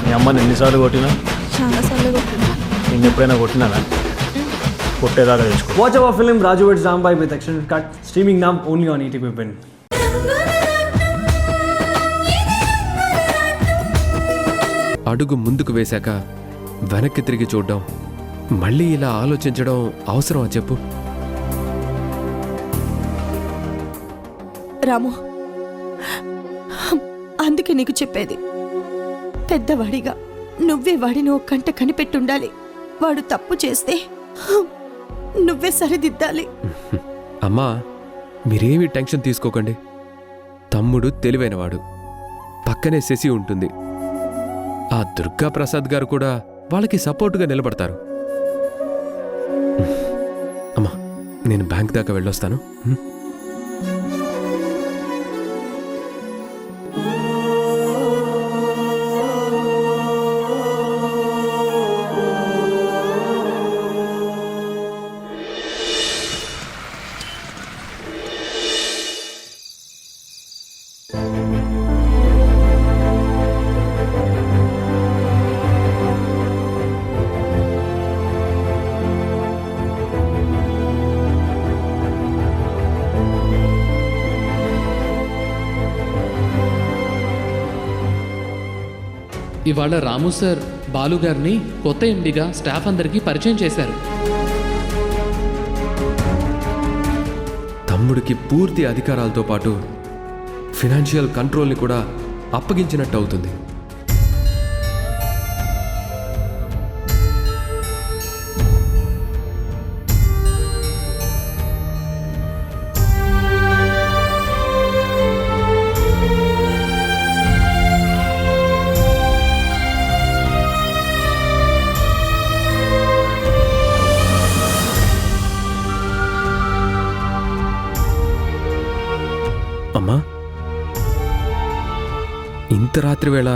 మీ అమ్మని ఎన్నిసార్లు కొట్టినా? చాలాసార్లు కొట్టినా. నేను ఎప్పుడైనా కొట్టినానా? కొట్టేదాకా తెచ్చుకో. Watch our film Raju vs. Zambai with extended cut, streaming now only on ETV Win. అడుగు ముందుకు వేశాక వెనక్కి తిరిగి చూడడం, మళ్ళీ ఇలా ఆలోచించడం అవసరమా చెప్పు? రాము, అందుకే నీకు చెప్పేది, పెద్దవాడిగా నువ్వే వాడిని ఓ కంట కనిపెట్టుండాలి. వాడు తప్పు చేస్తే నువ్వే సరిదిద్దాలి. అమ్మా, మీరేమీ టెన్షన్ తీసుకోకండి. తమ్ముడు తెలివైనవాడు, పక్కనే శశి ఉంటుంది. ఆ దుర్గా ప్రసాద్ గారు కూడా వాళ్ళకి సపోర్టుగా నిలబడతారు. అమ్మా, నేను బ్యాంక్ దాకా వెళ్ళొస్తాను. ఇవాళ రాము సార్ బాలు గారిని కొత్త ఎండిగా స్టాఫ్ అందరికీ పరిచయం చేశారు. తమ్ముడికి పూర్తి అధికారాలతో పాటు ఫినాన్షియల్ కంట్రోల్ని కూడా అప్పగించినట్టు అవుతుంది. అమ్మా, ఇంత రాత్రి వేళ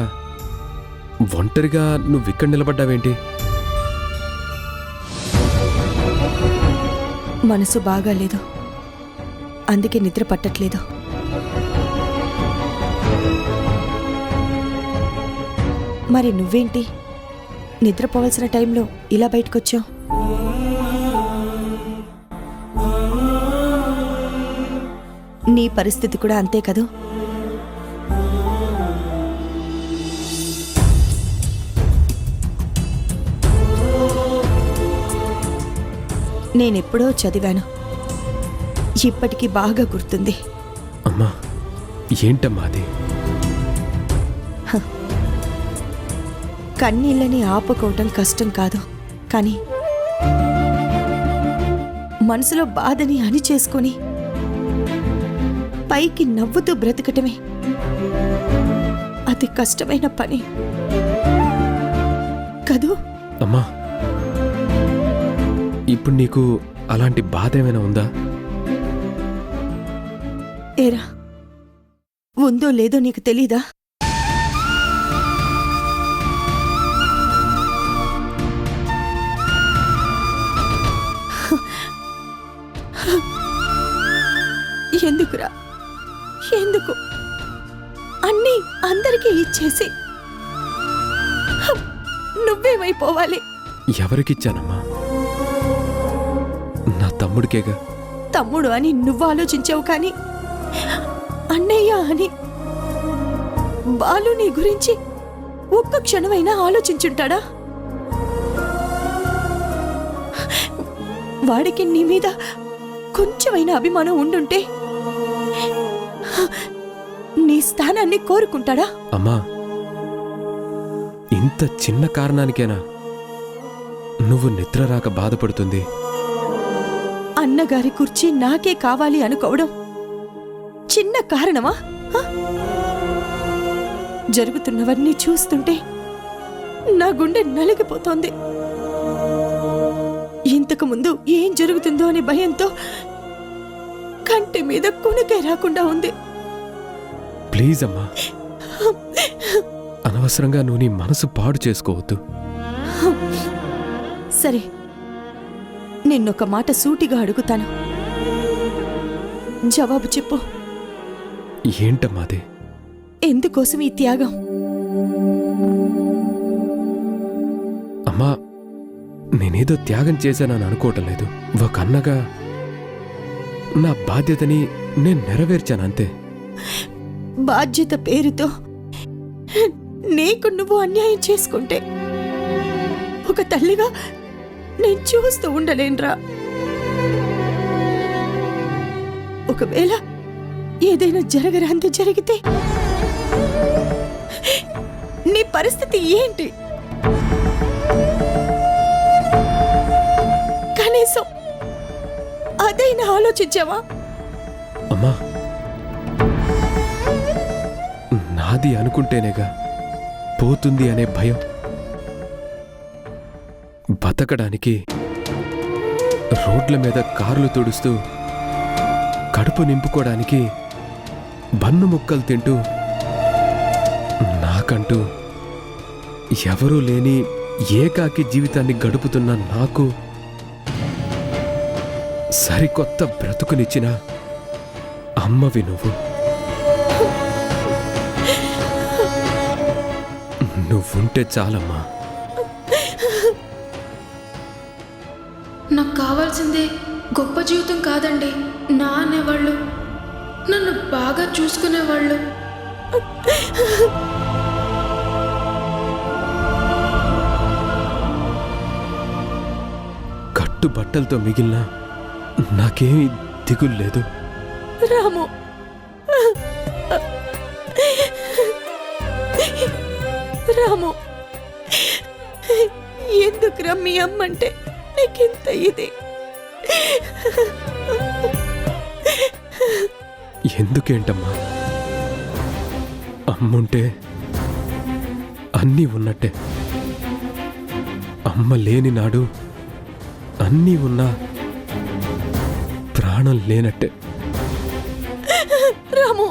ఒంటరిగా నువ్విక్కడ నిలబడ్డావేంటి? మనసు బాగాలేదు, అందుకే నిద్ర పట్టట్లేదు. మరి నువ్వేంటి నిద్రపోవాల్సిన టైంలో ఇలా బయటకొచ్చావు? నీ పరిస్థితి కూడా అంతే కదూ? నేనెప్పుడో చదివాను, ఇప్పటికీ బాగా గుర్తుంది. అమ్మా, ఏంటమ్మా అది? కన్నీళ్ళని ఆపుకోవటం కష్టం కాదు, కానీ మనసులో బాధని అణిచేసుకొని పైకి నవ్వుతూ బ్రతకటమే అతి కష్టమైన పని కదూ? అమ్మా, ఇప్పుడు నీకు అలాంటి బాధ ఏమైనా ఉందా? ఏరా, ఉందో లేదో నీకు తెలీదా? ఎందుకురా, ఎందుకు అన్నీ అందరికీ ఇచ్చేసి నువ్వేమైపోవాలి? ఎవరికిచ్చానమ్మా? నా తమ్ముడికేగా. తమ్ముడు అని నువ్వు ఆలోచించావు, కానీ అన్నయ్య అని బాలు నీ గురించి ఒక్క క్షణమైనా ఆలోచించుంటాడా? వాడికి నీ మీద కొంచెమైనా అభిమానం ఉండుంటే నీ స్థానాన్ని కోరుకుంటాడా? అమ్మా, ఇంత చిన్న కారణానికేనా నువ్వు నిద్ర రాక బాధపడుతుంది? అన్నగారి కుర్చీ నాకే కావాలి అనుకోవడం చిన్న కారణమా? జరుగుతున్నవన్నీ చూస్తుంటే నా గుండె నలిగిపోతోంది. ఇంతకు ముందు ఏం జరుగుతుందో అనే భయంతో కంటి మీద కునుకే రాకుండా ఉంది. ప్లీజ్ అమ్మా, అనవసరంగా నువ్వు నీ మనసు పాడు చేసుకోవద్దు. సరే, నిన్నొక మాట సూటిగా అడుగుతాను, జవాబు చెప్పు. ఏంటమ్మాది? ఎందుకోసం ఈ త్యాగం? అమ్మా, నేనేదో త్యాగం చేశానని అనుకోవటం లేదు. ఒక అన్నగా నా బాధ్యతని నేను నెరవేర్చానంతే. బాధ్యత పేరుతో నీకు నువ్వు అన్యాయం చేసుకుంటే ఒక తల్లిగా నేను చూస్తూ ఉండలేనురా. ఒకవేళ ఏదైనా జరగరాంది జరిగితే నీ పరిస్థితి ఏంటి? కనీసం అదైనా ఆలోచించావా? అమ్మా, నాది అనుకుంటేనేగా పోతుంది అనే భయం. బతకడానికి రోడ్ల మీద కార్లు తుడుస్తూ, కడుపు నింపుకోవడానికి బన్ను ముక్కలు తింటూ, నాకంటూ ఎవరూ లేని ఏకాకి జీవితాన్ని గడుపుతున్న నాకు సరికొత్త బ్రతుకునిచ్చిన అమ్మవి నువ్వు. నువ్వుంటే చాలమ్మా. నాకు కావాల్సిందే గొప్ప జీవితం కాదండి, నా అనేవాళ్ళు, నన్ను బాగా చూసుకునేవాళ్ళు. కట్టు బట్టలతో మిగిలిన నాకేమీ దిగులు లేదు. రాము, రాము, ఎందుకురా మీ అమ్మంటే నీకింత ఇది? ఎందుకేంటమ్మా, అమ్ముంటే అన్నీ ఉన్నట్టే. అమ్మ లేని నాడు అన్నీ ఉన్నా ప్రాణం లేనట్టే. రాము,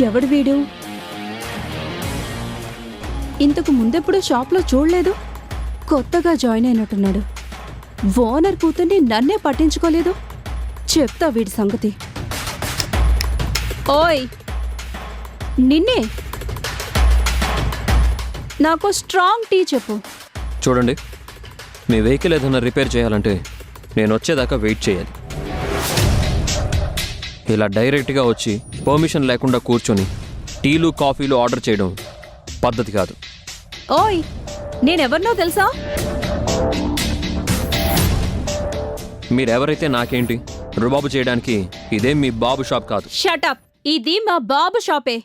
ఎవడు వీడు? ఇంతకు ముందెప్పుడు షాప్లో చూడలేదు. కొత్తగా జాయిన్ అయినట్టున్నాడు. ఓనర్ కూతుర్ని నన్నే పట్టించుకోలేదు. చెప్తా వీడి సంగతి. ఓయ్, నిన్నే. నాకు స్ట్రాంగ్ టీ చెప్పు. చూడండి, మీ వెహికల్ ఏదైనా రిపేర్ చేయాలంటే నేను వచ్చేదాకా వెయిట్ చేయాలి. ఇలా డైరెక్ట్గా వచ్చి పర్మిషన్ లేకుండా కూర్చొని టీలు కాఫీలు ఆర్డర్ చేయడం పద్ధతి కాదు. ఓయ్, నేనెవరినో తెలుసా? మీరెవరైతే నాకేంటి, రుబాబు చేయడానికి ఇదేం మీ బాబు షాప్ కాదు. షటప్, ఇది మా బాబు షాపే.